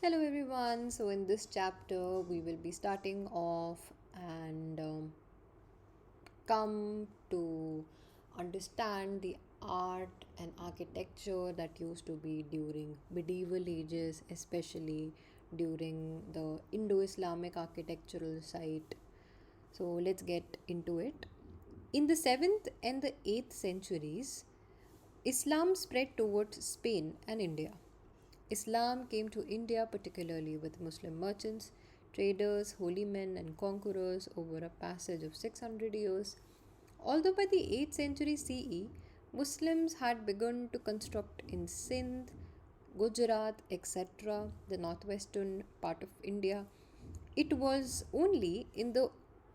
Hello everyone. So in this chapter we will be starting off and come to understand the art and architecture that used to be during medieval ages, especially during the Indo-Islamic architectural site. So let's get into it. In the 7th and the 8th centuries, Islam spread towards Spain and India. Islam came to India particularly with Muslim merchants, traders, holy men, and conquerors over a passage of 600 years. Although by the 8th century CE, Muslims had begun to construct in Sindh, Gujarat, etc., the northwestern part of India, it was only in the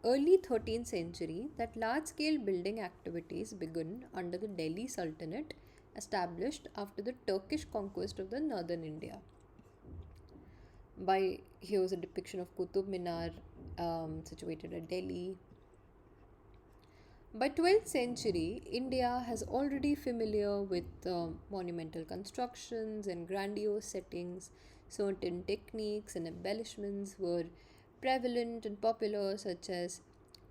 early 13th century that large scale building activities began under the Delhi Sultanate established after the Turkish conquest of the northern India. By here's a depiction of Qutub Minar situated at Delhi. By 12th century, India has already familiar with monumental constructions and grandiose settings. Certain techniques and embellishments were prevalent and popular, such as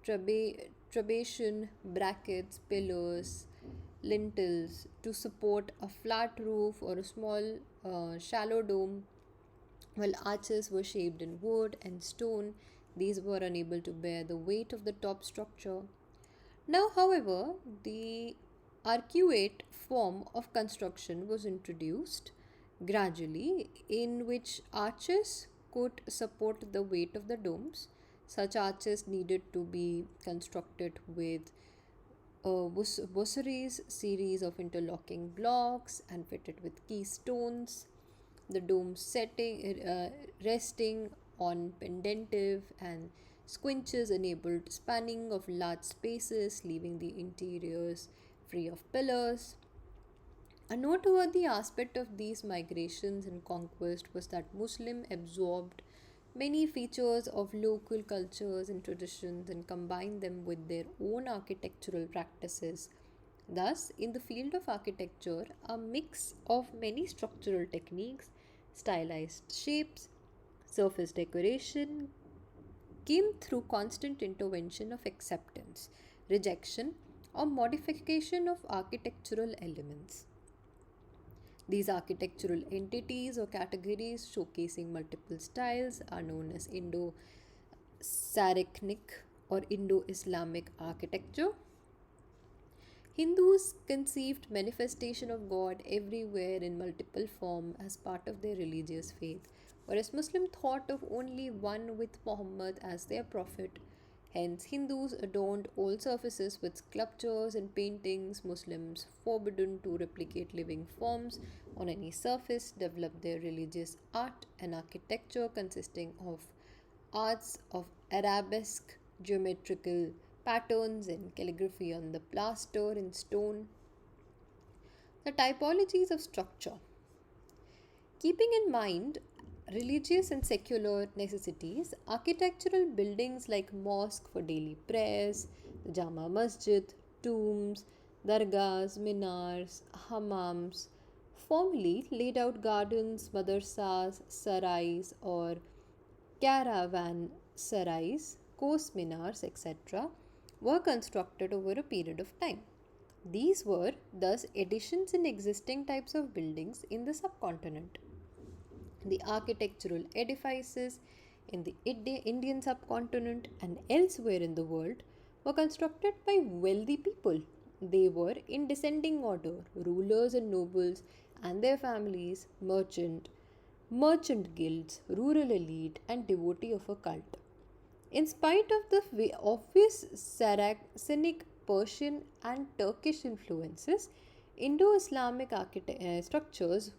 trabation, brackets, pillars, lintels to support a flat roof or a small shallow dome, while arches were shaped in wood and stone. These were unable to bear the weight of the top structure. Now, however, the arcuate form of construction was introduced gradually, in which arches could support the weight of the domes. Such arches needed to be constructed with Bossery's series of interlocking blocks and fitted with keystones. The dome resting on pendentive and squinches enabled spanning of large spaces, leaving the interiors free of pillars. A noteworthy aspect of these migrations and conquest was that Muslim absorbed many features of local cultures and traditions and combined them with their own architectural practices. Thus, in the field of architecture, a mix of many structural techniques, stylized shapes, surface decoration came through constant intervention of acceptance, rejection, or modification of architectural elements. These architectural entities or categories showcasing multiple styles are known as Indo Saracenic or Indo Islamic architecture. Hindus conceived manifestation of God everywhere in multiple form as part of their religious faith, whereas Muslims thought of only one with Muhammad as their prophet. Hence, Hindus adorned all surfaces with sculptures and paintings. Muslims, forbidden to replicate living forms on any surface, developed their religious art and architecture consisting of arts of arabesque, geometrical patterns, and calligraphy on the plaster and stone. The typologies of structure. Keeping in mind religious and secular necessities, architectural buildings like mosque for daily prayers, the Jama Masjid, tombs, dargahs, minars, hammams, formerly laid out gardens, madrasas, sarais, or caravan sarais, coast minars, etc., were constructed over a period of time. These were thus additions in existing types of buildings in the subcontinent. The architectural edifices in the Indian subcontinent and elsewhere in the world were constructed by wealthy people. They were in descending order rulers and nobles and their families, merchant guilds, rural elite, and devotee of a cult. In spite of the obvious Saracenic, Persian, and Turkish influences, Indo Islamic structures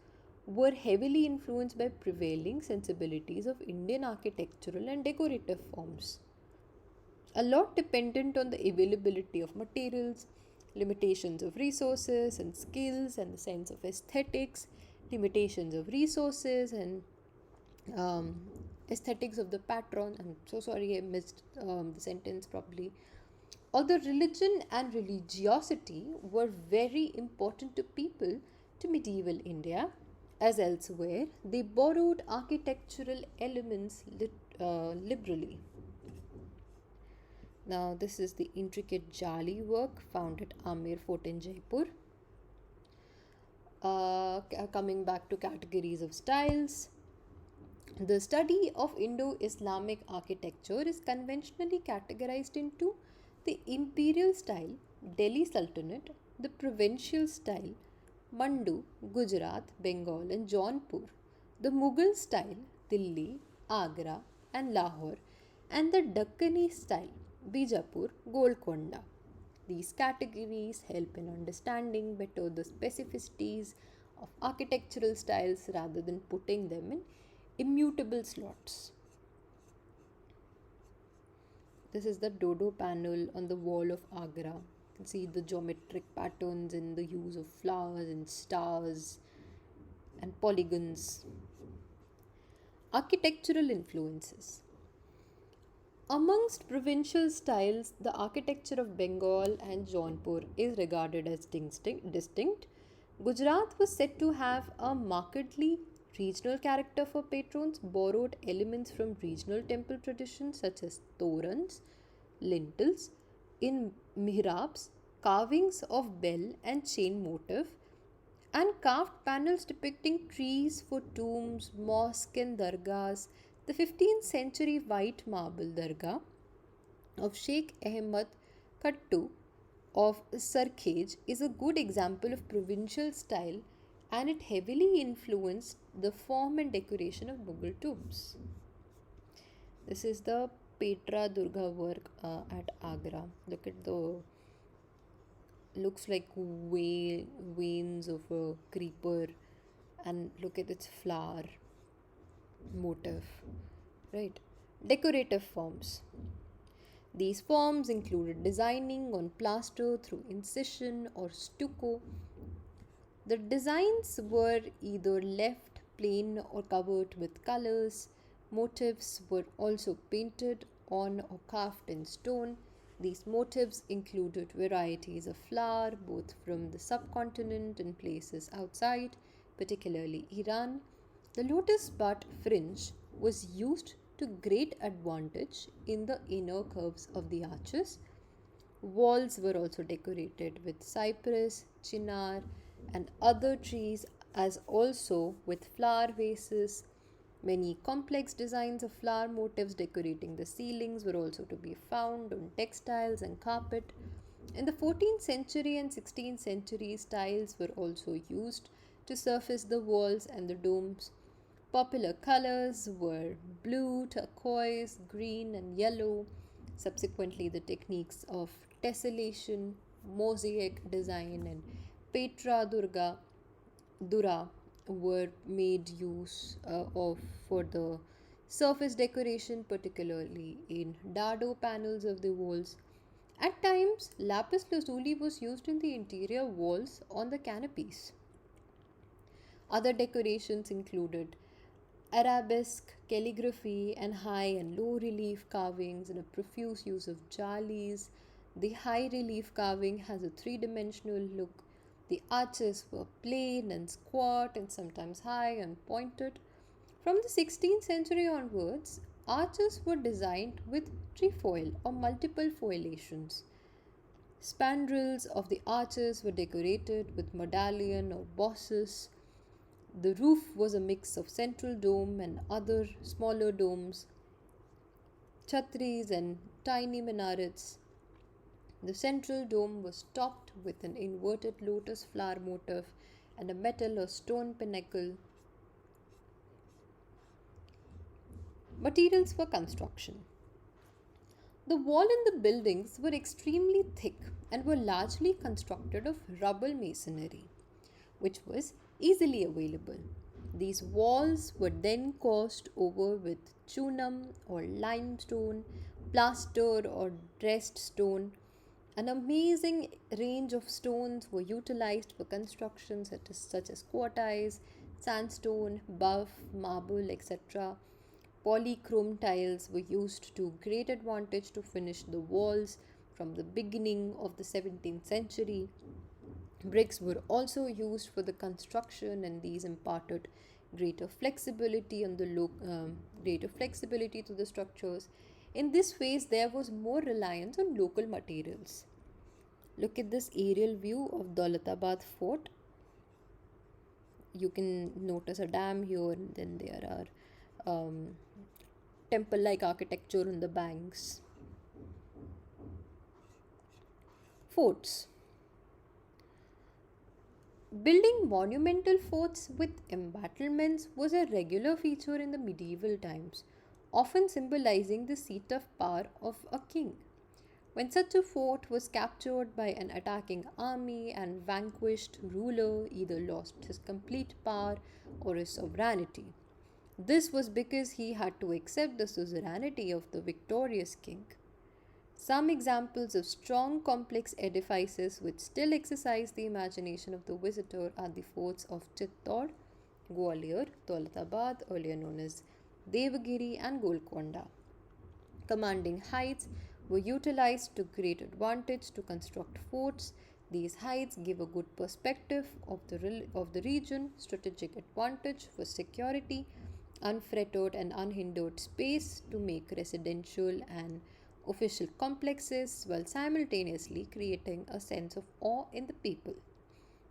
were heavily influenced by prevailing sensibilities of Indian architectural and decorative forms. A lot dependent on the availability of materials, limitations of resources and skills, and the sense of aesthetics, limitations of resources and um, aesthetics of the patron. I'm so sorry I missed the sentence properly. Although religion and religiosity were very important to people to medieval India, As elsewhere, they borrowed architectural elements liberally. Now, this is the intricate jali work found at Amer Fort in Jaipur. Coming back to categories of styles, the study of Indo Islamic architecture is conventionally categorized into the imperial style, Delhi Sultanate, the provincial style, Mandu, Gujarat, Bengal, and Jaunpur, the Mughal style, Delhi, Agra, and Lahore, and the Dakkani style, Bijapur, Golconda. These categories help in understanding better the specificities of architectural styles rather than putting them in immutable slots. This is the dodo panel on the wall of Agra. You can see the geometric patterns and the use of flowers and stars and polygons. Architectural influences. Amongst provincial styles, the architecture of Bengal and Jaunpur is regarded as distinct. Gujarat was said to have a markedly regional character for patrons, borrowed elements from regional temple traditions such as torans, lintels, in mihrabs, carvings of bell and chain motif, and carved panels depicting trees for tombs, mosques, and dargahs. The 15th century white marble dargah of Sheikh Ahmad Khattu of Sarkhej is a good example of provincial style, and it heavily influenced the form and decoration of Mughal tombs. This is the Petra Durga work at Agra. Look at the looks like veins of a creeper, and look at its flower motif, right? Decorative forms. These forms included designing on plaster through incision or stucco. The designs were either left plain or covered with colors. Motifs were also painted on or carved in stone. These motifs included varieties of flower, both from the subcontinent and places outside, particularly Iran. The lotus bud fringe was used to great advantage in the inner curves of the arches. Walls were also decorated with cypress, chinar, and other trees, as also with flower vases. Many complex designs of flower motifs decorating the ceilings were also to be found on textiles and carpet. In the 14th century and 16th century, tiles were also used to surface the walls and the domes. Popular colors were blue, turquoise, green, and yellow. Subsequently, the techniques of tessellation, mosaic design, and Petra Dura were made use of for the surface decoration, particularly in dado panels of the walls. At times, lapis lazuli was used in the interior walls on the canopies. Other decorations included arabesque, calligraphy, and high and low relief carvings, and a profuse use of jalis. The high relief carving has a three-dimensional look. The arches were plain and squat, and sometimes high and pointed. From the 16th century onwards, arches were designed with trefoil or multiple foilations. Spandrels of the arches were decorated with medallion or bosses. The roof was a mix of central dome and other smaller domes, chhatris, and tiny minarets. The central dome was topped with an inverted lotus flower motif and a metal or stone pinnacle. Materials for construction. The wall and the buildings were extremely thick and were largely constructed of rubble masonry, which was easily available. These walls were then caused over with chunam or limestone, plaster or dressed stone. An amazing range of stones were utilized for construction such as quartz, sandstone, buff, marble, etc. Polychrome tiles were used to great advantage to finish the walls from the beginning of the 17th century. Bricks were also used for the construction, and these imparted greater flexibility on the greater flexibility to the structures. In this phase, there was more reliance on local materials. Look at this aerial view of Daulatabad Fort. You can notice a dam here, and then there are temple-like architecture on the banks. Forts. Building monumental forts with embattlements was a regular feature in the medieval times, often symbolizing the seat of power of a king. When such a fort was captured by an attacking army and vanquished ruler either lost his complete power or his sovereignty. This was because he had to accept the suzerainty of the victorious king. Some examples of strong, complex edifices which still exercise the imagination of the visitor are the forts of Chittor, Gwalior, Daulatabad, earlier known as Devagiri, and Golconda. Commanding heights were utilized to great advantage to construct forts. These heights give a good perspective of the region, strategic advantage for security, unfettered and unhindered space to make residential and official complexes while simultaneously creating a sense of awe in the people.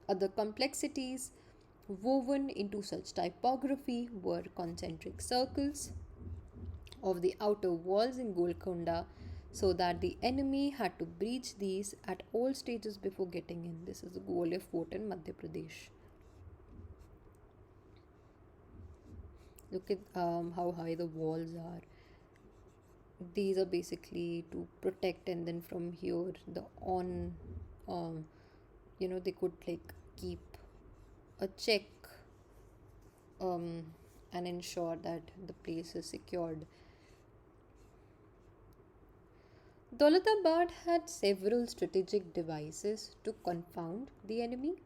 Other complexities woven into such typography were concentric circles of the outer walls in Golconda so that the enemy had to breach these at all stages before getting in. This is the Gwalior Fort in Madhya Pradesh. Look at how high the walls are. These are basically to protect, and then from here, the on, um, they could like keep a check um, and ensure that the place is secured. Daulatabad had several strategic devices to confound the enemy,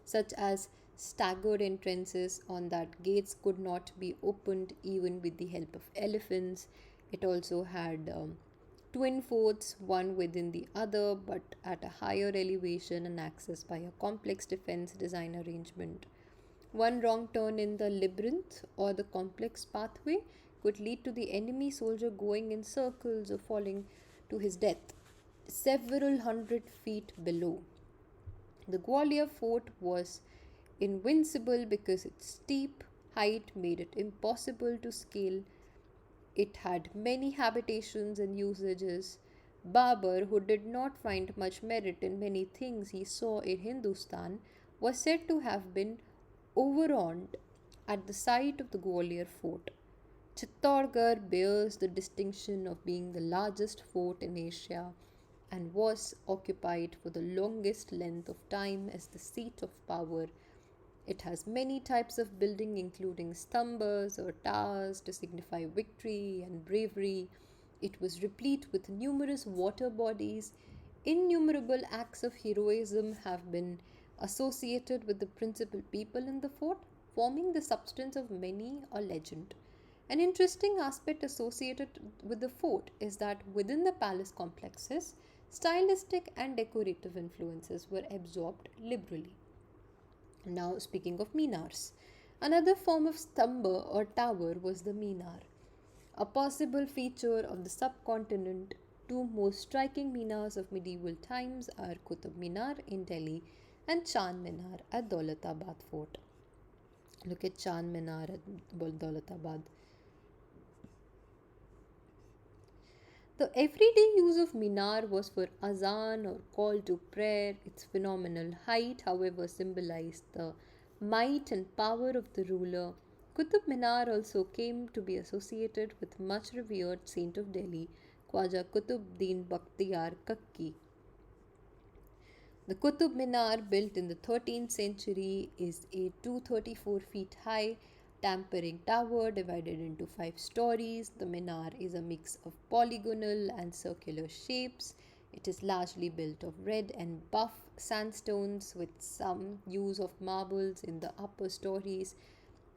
such as staggered entrances on that gates could not be opened even with the help of elephants. It also had twin forts, one within the other but at a higher elevation and accessed by a complex defense design arrangement. One wrong turn in the labyrinth or the complex pathway could lead to the enemy soldier going in circles or falling to his death several hundred feet below. The Gwalior fort was invincible because its steep height made it impossible to scale. It had many habitations and usages. Babur, who did not find much merit in many things he saw in Hindustan, was said to have been overawed at the sight of the Gwalior fort. Chittorgarh bears the distinction of being the largest fort in Asia and was occupied for the longest length of time as the seat of power. It has many types of building, including stambas or towers to signify victory and bravery. It was replete with numerous water bodies. Innumerable acts of heroism have been associated with the principal people in the fort, forming the substance of many a legend. An interesting aspect associated with the fort is that within the palace complexes, stylistic and decorative influences were absorbed liberally. Now, speaking of minars, another form of stamba or tower was the minar, a possible feature of the subcontinent. Two most striking minars of medieval times are Qutub Minar in Delhi and Chand Minar at Daulatabad Fort. Look at Chand Minar at Daulatabad. The everyday use of minar was for azan or call to prayer. Its phenomenal height, however, symbolized the might and power of the ruler. Qutub Minar also came to be associated with much revered saint of Delhi, Khwaja Qutbuddin Bakhtiyar Kakki. The Qutub Minar, built in the 13th century, is a 234 feet high tapering tower divided into 5 stories. The minar is a mix of polygonal and circular shapes. It is largely built of red and buff sandstones with some use of marbles in the upper stories.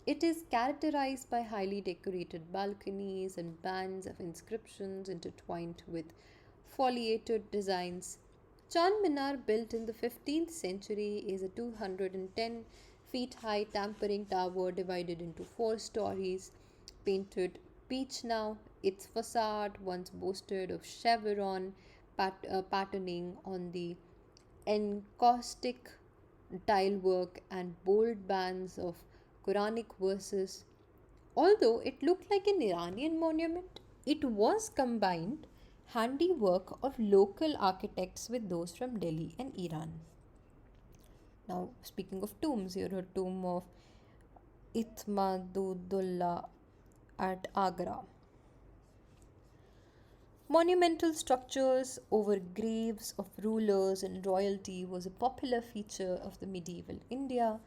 It is characterized by highly decorated balconies and bands of inscriptions intertwined with foliated designs. Chand Minar, built in the 15th century, is a 210 feet high tampering tower divided into four stories, painted peach now. Its facade once boasted of chevron patterning on the encaustic tilework and bold bands of Quranic verses. Although it looked like an Iranian monument, it was combined handiwork of local architects with those from Delhi and Iran. Now, speaking of tombs, here a tomb of Ithmadudullah at Agra. Monumental structures over graves of rulers and royalty was a popular feature of the medieval India.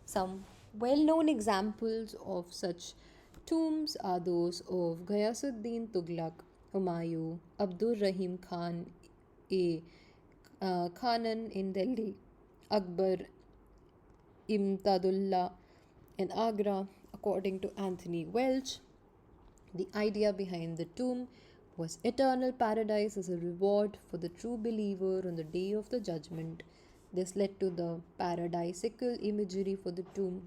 Some well known examples of such tombs are those of Ghayasuddin Tughlaq, Humayun, Abdur Rahim Khan, a Khanan in Delhi, Akbar Imtadullah in Agra. According to Anthony Welch, the idea behind the tomb was eternal paradise as a reward for the true believer on the day of the judgment. This led to the paradisical imagery for the tomb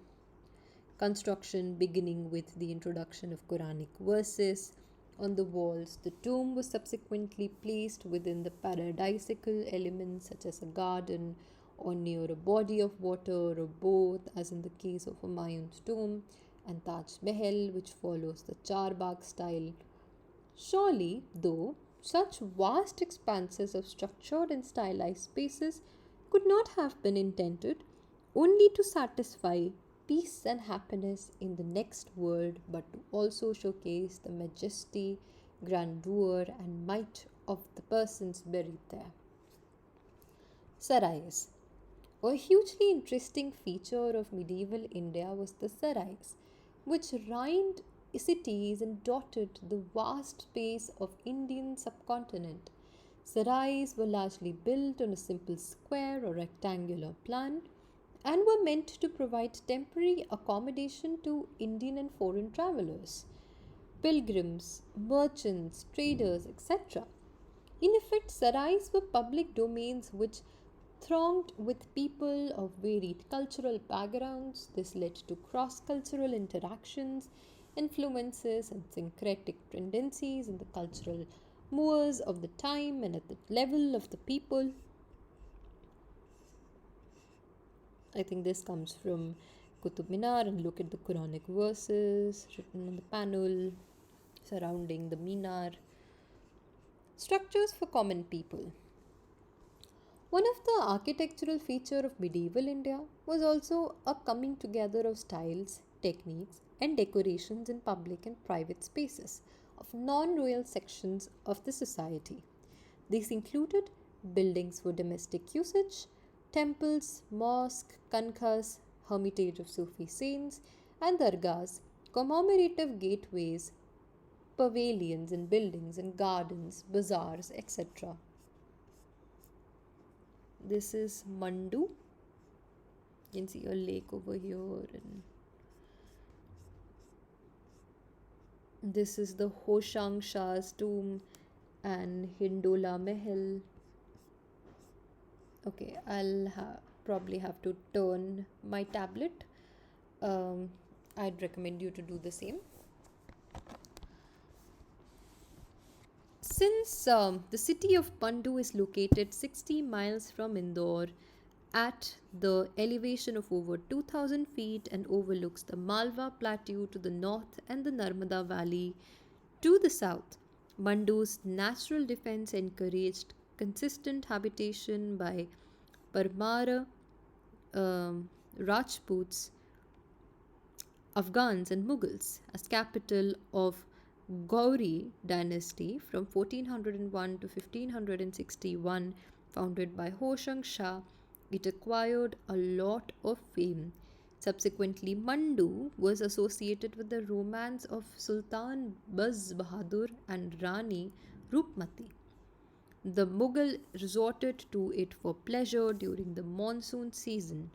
construction, beginning with the introduction of Quranic verses on the walls. The tomb was subsequently placed within the paradisical elements such as a garden or near a body of water or both, as in the case of Humayun's tomb and Taj Mahal, which follows the Charbagh style. Surely, though, such vast expanses of structured and stylized spaces could not have been intended only to satisfy peace and happiness in the next world, but to also showcase the majesty, grandeur, and might of the persons buried there. Sarais. A hugely interesting feature of medieval India was the sarais, which lined cities and dotted the vast space of Indian subcontinent. Sarais were largely built on a simple square or rectangular plan and were meant to provide temporary accommodation to Indian and foreign travelers, pilgrims, merchants, traders, etc. In effect, sarais were public domains which thronged with people of varied cultural backgrounds. This led to cross cultural interactions, influences, and syncretic tendencies in the cultural moors of the time and at the level of the people. I think this comes from Qutub Minar, and look at the Quranic verses written on the panel surrounding the Minar. Structures for common people. One of the architectural features of medieval India was also a coming together of styles, techniques, and decorations in public and private spaces of non-royal sections of the society. These included buildings for domestic usage, temples, mosques, kankhas, hermitage of Sufi saints, and dargahs, commemorative gateways, pavilions and buildings and gardens, bazaars, etc. This is Mandu. You can see a lake over here, and this is the Hoshang Shah's tomb and Hindola Mahal. Okay, probably have to turn my tablet. I'd recommend you to do the same. Since the city of Pandu is located 60 miles from Indore at the elevation of over 2000 feet and overlooks the Malwa Plateau to the north and the Narmada Valley to the south, Mandu's natural defense encouraged consistent habitation by Parmara, Rajputs, Afghans, and Mughals. As capital of Gauri dynasty from 1401 to 1561, founded by Hoshang Shah, it acquired a lot of fame. Subsequently, Mandu was associated with the romance of Sultan Baz Bahadur and Rani Rupmati. The Mughal resorted to it for pleasure during the monsoon season.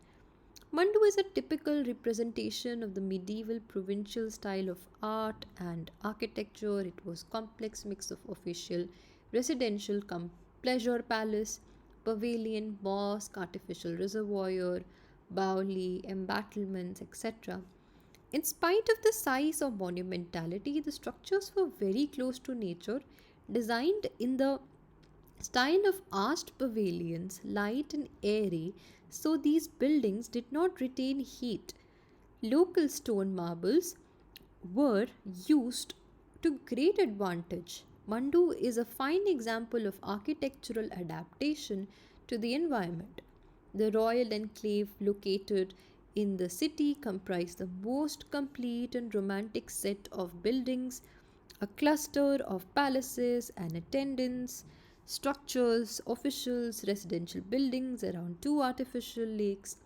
Mandu is a typical representation of the medieval provincial style of art and architecture. It was a complex mix of official, residential, pleasure palace, pavilion, mosque, artificial reservoir, Bauli, embattlements, etc. In spite of the size or monumentality, the structures were very close to nature, designed in the style of arched pavilions, light and airy, so these buildings did not retain heat. Local stone marbles were used to great advantage. Mandu is a fine example of architectural adaptation to the environment. The royal enclave located in the city comprised the most complete and romantic set of buildings, a cluster of palaces and attendants, structures, officials, residential buildings around two artificial lakes.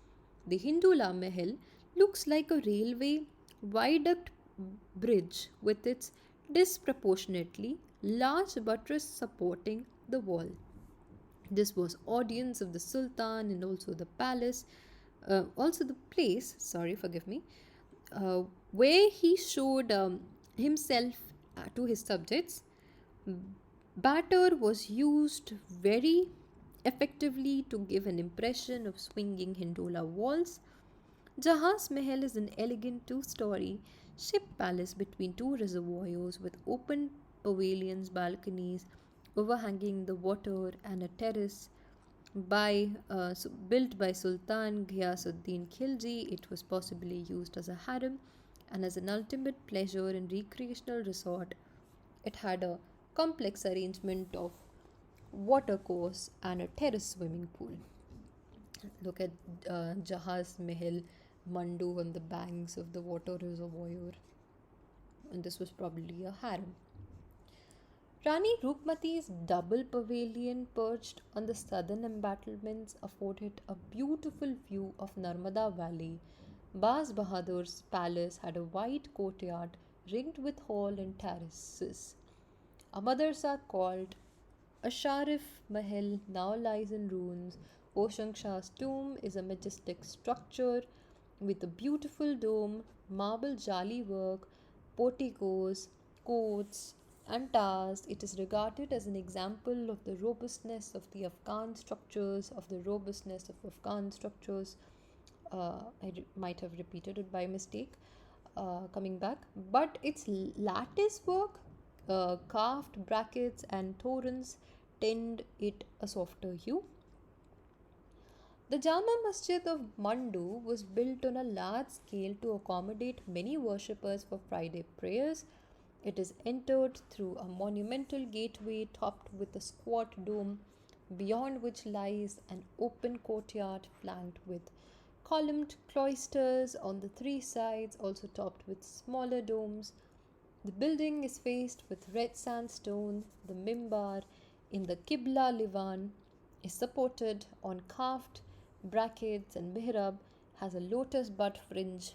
The Hindula Mahal looks like a railway viaduct bridge with its disproportionately large buttress supporting the wall. This was audience of the Sultan and also the palace, also the place, sorry, forgive me, uh, where he showed himself to his subjects. Batter was used very effectively to give an impression of swinging Hindola walls. Jahaz Mahal is an elegant two-story ship palace between two reservoirs with open pavilions, balconies overhanging the water, and a terrace built by Sultan Ghiyasuddin Khilji. It was possibly used as a harem and as an ultimate pleasure and recreational resort. It had a complex arrangement of watercourse and a terrace swimming pool. Look at Jahaz Mahal, Mandu on the banks of the water reservoir, and this was probably a harem. Rani Rupmati's double pavilion perched on the southern embattlements afforded a beautiful view of Narmada Valley. Baz Bahadur's palace had a wide courtyard ringed with hall and terraces. A madrasa called Asharif Mahal now lies in ruins. Oshang Shah's tomb is a majestic structure with a beautiful dome, marble jali work, porticos, courts, and towers. It is regarded as an example of the robustness of the Afghan structures, might have repeated it by mistake. Coming back, but its lattice work, carved brackets, and torrents tend it a softer hue. The Jama Masjid of Mandu was built on a large scale to accommodate many worshippers for Friday prayers. It is entered through a monumental gateway topped with a squat dome, beyond which lies an open courtyard flanked with columned cloisters on the three sides, also topped with smaller domes. The building is faced with red sandstone. The mimbar in the Qibla Livan is supported on carved brackets, and mihrab has a lotus bud fringe.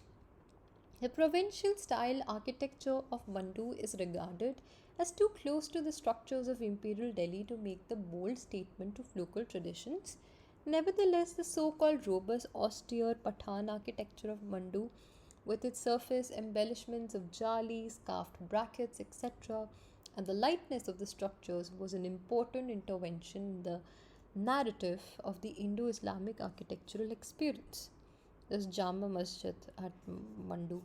The provincial style architecture of Mandu is regarded as too close to the structures of imperial Delhi to make the bold statement of local traditions. Nevertheless, the so called robust, austere Pathan architecture of Mandu, with its surface embellishments of jalis, carved brackets, etc., and the lightness of the structures, was an important intervention in the narrative of the Indo Islamic architectural experience. This Jama Masjid at Mandu.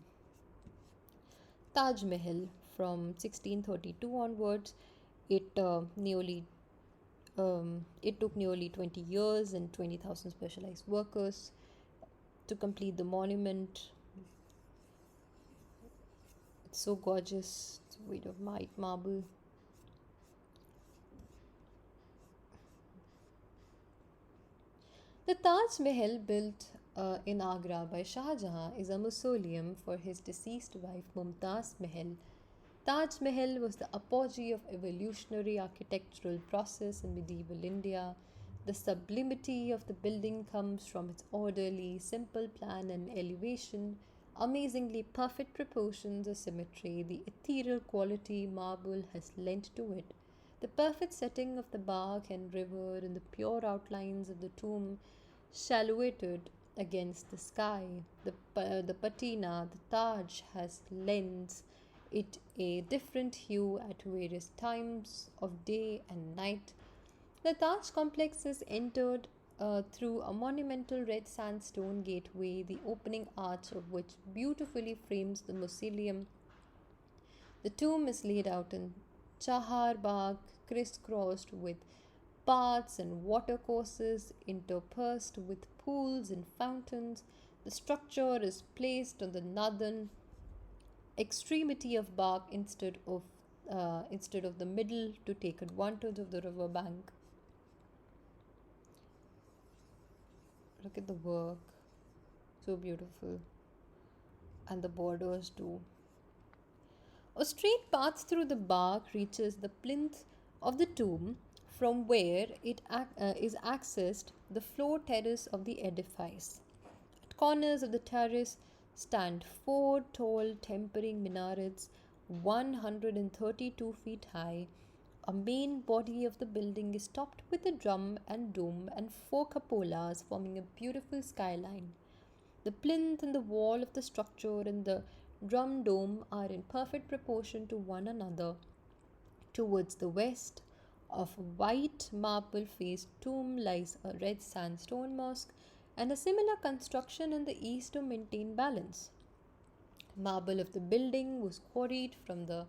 Taj Mahal from 1632 onwards, it nearly it took nearly 20 years and 20,000 specialized workers to complete the monument. It's so gorgeous. It's made of white marble. The Taj Mahal, built in Agra by Shah Jahan, is a mausoleum for his deceased wife Mumtaz Mahal. Taj Mahal was the apogee of evolutionary architectural process in medieval India. The sublimity of the building comes from its orderly, simple plan and elevation, amazingly perfect proportions or symmetry. The ethereal quality marble has lent to it. The perfect setting of the bark and river and the pure outlines of the tomb silhouetted against the sky. The patina, the Taj, has lends it a different hue at various times of day and night. The Taj complex is entered through a monumental red sandstone gateway, the opening arch of which beautifully frames the mausoleum. The tomb is laid out in chahar bagh, crisscrossed with paths and watercourses interspersed with pools and fountains. The structure is placed on the northern extremity of Bagh instead of the middle to take advantage of the river bank. Look at the work, so beautiful, and the borders too. A straight path through the bark reaches the plinth of the tomb, from where is accessed the floor terrace of the edifice. At corners of the terrace stand four tall tempering minarets, 132 feet high. A main body of the building is topped with a drum and dome and four cupolas, forming a beautiful skyline. The plinth and the wall of the structure and the drum dome are in perfect proportion to one another. Towards the west of a white marble faced tomb lies a red sandstone mosque and a similar construction in the east to maintain balance. Marble of the building was quarried from the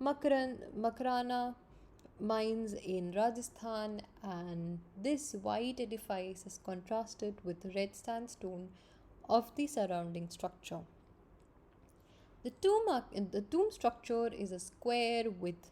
Makrana mines in Rajasthan, and this white edifice is contrasted with the red sandstone of the surrounding structure. The tomb structure is a square with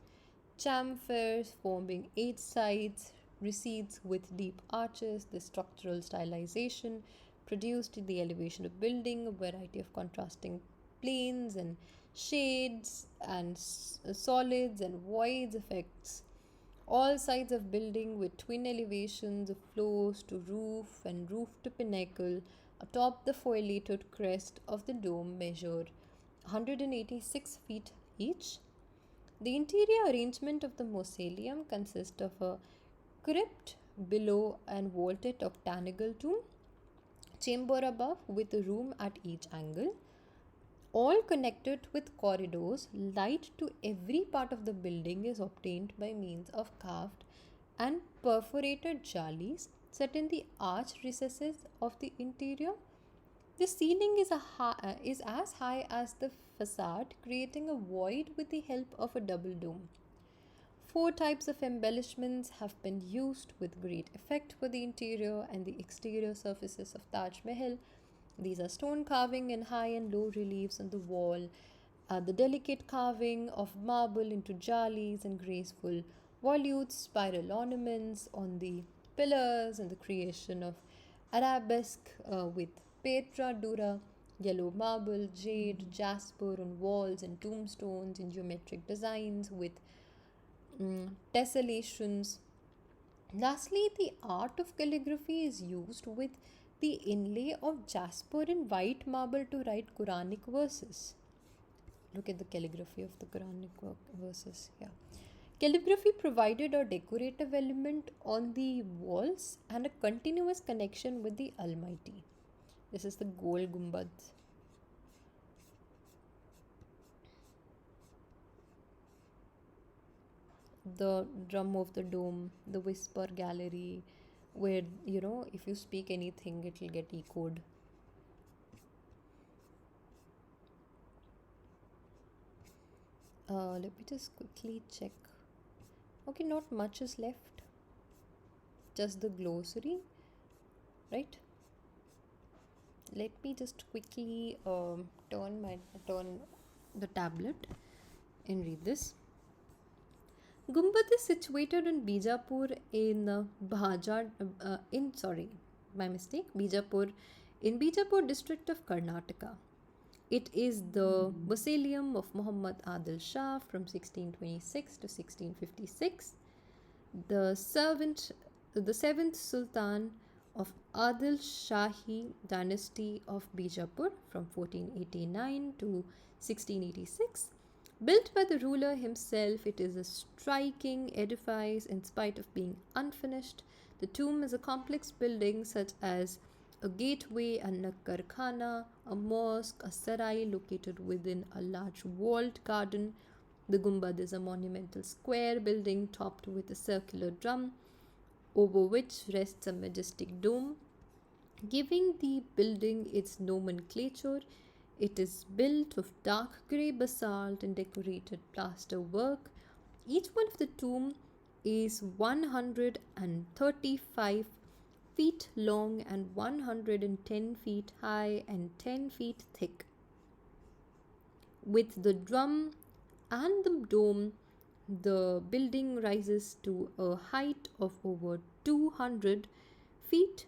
chamfers forming eight sides, recedes with deep arches. The structural stylization produced in the elevation of building a variety of contrasting planes and shades and solids and voids effects. All sides of building with twin elevations of floors to roof and roof to pinnacle atop the foliated crest of the dome measure 186 feet each. The interior arrangement of the mausoleum consists of a crypt below and vaulted octagonal tomb, chamber above with a room at each angle, all connected with corridors. Light to every part of the building is obtained by means of carved and perforated jalis set in the arch recesses of the interior. The ceiling is as high as the facade, creating a void with the help of a double dome. Four types of embellishments have been used with great effect for the interior and the exterior surfaces of Taj Mahal. These are stone carving in high and low reliefs on the wall, the delicate carving of marble into jalis and graceful volutes, spiral ornaments on the pillars, and the creation of arabesque with petra dura, yellow marble, jade, jasper on walls and tombstones in geometric designs with tessellations. Lastly, the art of calligraphy is used with the inlay of jasper in white marble to write Quranic verses. Look at the calligraphy of the Quranic verses here. Calligraphy provided a decorative element on the walls and a continuous connection with the Almighty. This is the Gol Gumbad. The drum of the dome, the whisper gallery, where if you speak anything, it will get echoed. Let me just quickly check. Okay, not much is left, just the glossary, right? Let me just quickly turn the tablet and read this. Gumbad is situated in Bijapur in Bijapur in Bijapur district of Karnataka. It is the mausoleum of Muhammad Adil Shah from 1626 to 1656. The seventh Sultan of Adil Shahi dynasty of Bijapur from 1489 to 1686. Built by the ruler himself, it is a striking edifice in spite of being unfinished. The tomb is a complex building such as a gateway, a nakkar khana, a mosque, a sarai located within a large walled garden. The gumbad is a monumental square building topped with a circular drum over which rests a majestic dome, giving the building its nomenclature. It is built of dark grey basalt and decorated plaster work. Each one of the tomb is 135 feet long and 110 feet high and 10 feet thick. With the drum and the dome, the building rises to a height of over 200 feet.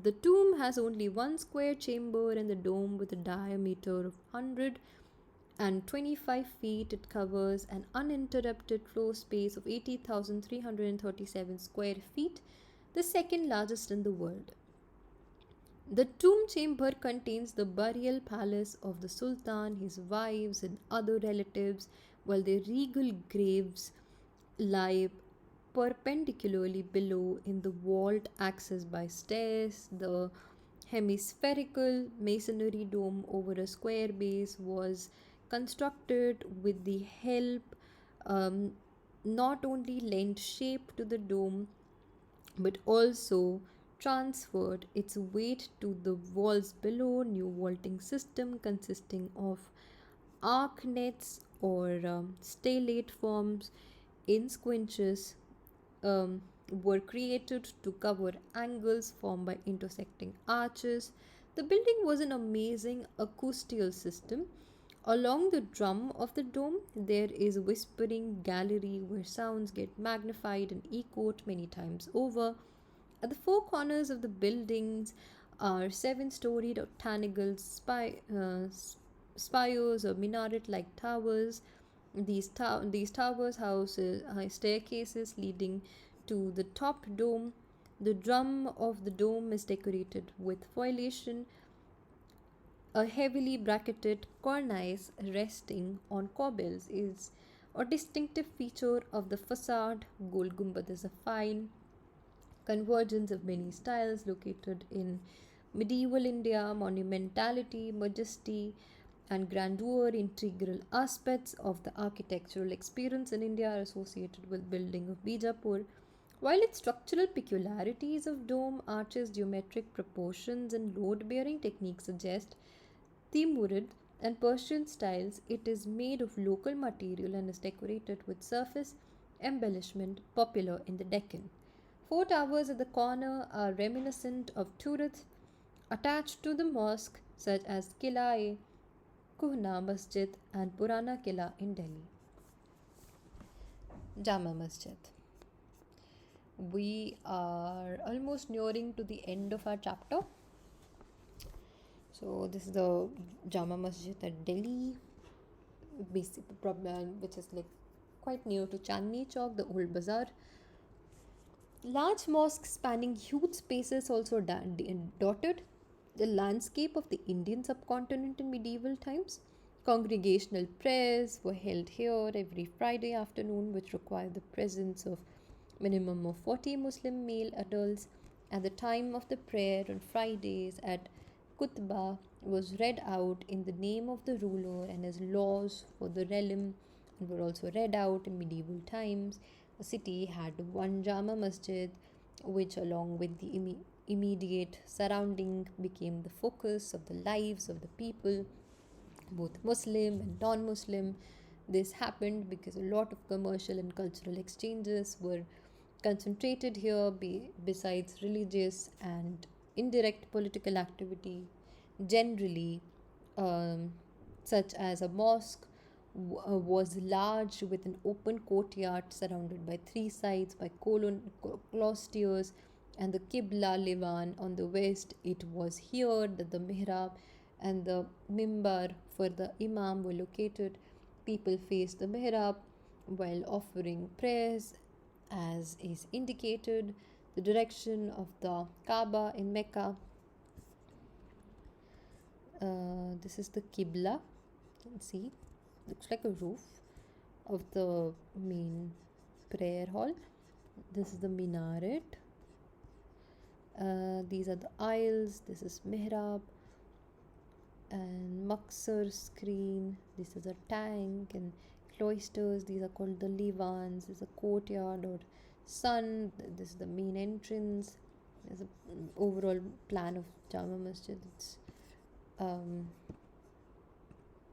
The tomb has only one square chamber in the dome with a diameter of 125 feet. It covers an uninterrupted floor space of 80,337 square feet, the second largest in the world. The tomb chamber contains the burial palace of the Sultan, his wives, and other relatives, while their regal graves lie perpendicularly below in the vault accessed by stairs. The hemispherical masonry dome over a square base was constructed with the help um, not only lent shape to the dome but also transferred its weight to the walls below. New vaulting system consisting of arcnets or stellate forms in squinches um, were created to cover angles formed by intersecting arches. The building was an amazing acoustical system. Along the drum of the dome, there is a whispering gallery where sounds get magnified and echoed many times over. At the four corners of the buildings are seven-storied octagonal spires or minaret-like towers. These towers house high staircases leading to the top dome. The drum of the dome is decorated with foliation, a heavily bracketed cornice resting on corbels is a distinctive feature of the facade. Gol Gumbad is a fine convergence of many styles located in medieval India. Monumentality, majesty, and grandeur, integral aspects of the architectural experience in India, are associated with building of Bijapur. While its structural peculiarities of dome, arches, geometric proportions, and load bearing techniques suggest Timurid and Persian styles, it is made of local material and is decorated with surface embellishment popular in the Deccan. Four towers at the corner are reminiscent of turrets attached to the mosque, such as Qila-e Kuhna Masjid and Purana Qila in Delhi. Jama Masjid. We are almost nearing to the end of our chapter. So this is the Jama Masjid at Delhi, which is like quite near to Chandni Chowk, the old bazaar. Large mosques spanning huge spaces also dotted the landscape of the Indian subcontinent in medieval times. Congregational prayers were held here every Friday afternoon, which required the presence of minimum of 40 Muslim male adults. At the time of the prayer on Fridays at Kutbah was read out in the name of the ruler and his laws for the realm, and were also read out in medieval times. The city had one Jama Masjid, which, along with the immediate surrounding, became the focus of the lives of the people, both Muslim and non Muslim. This happened because a lot of commercial and cultural exchanges were concentrated here, besides religious and indirect political activity generally, um, such as a mosque was large with an open courtyard surrounded by three sides by cloisters and the Qibla Livan on the west. It was here that the mihrab and the mimbar for the imam were located. People faced the mihrab while offering prayers, as is indicated. The direction of the Kaaba in Mecca. This is the Qibla. You can see, looks like a roof of the main prayer hall. This is the minaret. These are the aisles. This is mihrab and maksar screen. This is a tank and cloisters. These are called the livans. This is a courtyard or sun. This is the main entrance. There's a overall plan of Jama Masjid. It's um,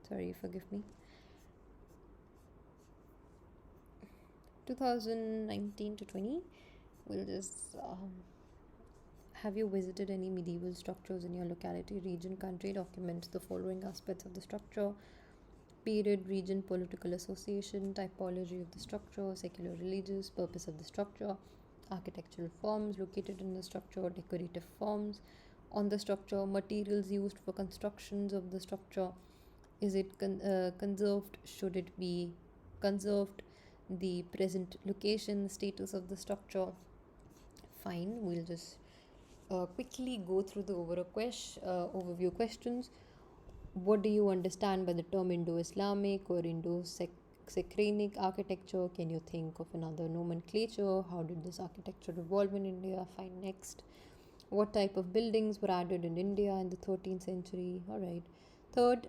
sorry, forgive me. 2019 to 20. We'll just have you visited any medieval structures in your locality, region, country? Document the following aspects of the structure: period, region, political association, typology of the structure, secular, religious, purpose of the structure, architectural forms located in the structure, decorative forms on the structure, materials used for constructions of the structure. Is it conserved? Should it be conserved? The present location, status of the structure. Fine, we'll just quickly go through the overview questions. What do you understand by the term Indo-Islamic or Indo-Secranic architecture? Can you think of another nomenclature? How did this architecture evolve in India? Fine, next. What type of buildings were added in India in the 13th century? All right. Third,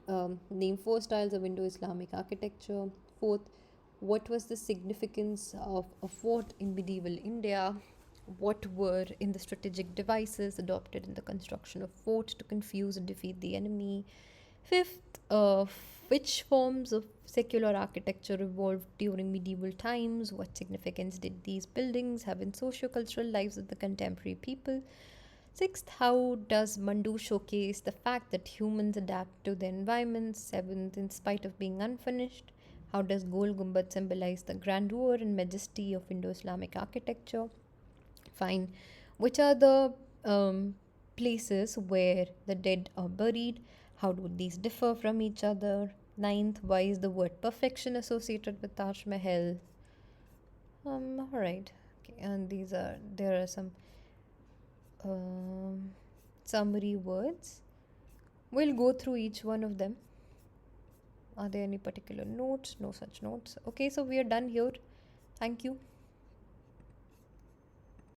name four styles of Indo-Islamic architecture. Fourth, what was the significance of a fort in medieval India? What were in the strategic devices adopted in the construction of forts to confuse and defeat the enemy? Fifth, which forms of secular architecture evolved during medieval times? What significance did these buildings have in socio-cultural lives of the contemporary people? Sixth, how does Mandu showcase the fact that humans adapt to their environments? Seventh, in spite of being unfinished, how does Gol Gumbad symbolize the grandeur and majesty of Indo Islamic architecture? Fine. Which are the places where the dead are buried? How do these differ from each other? Ninth, why is the word perfection associated with Taj Mahal? Alright. Okay, and there are some um, summary words. We'll go through each one of them. Are there any particular notes? No such notes. Okay, so we are done here. Thank you.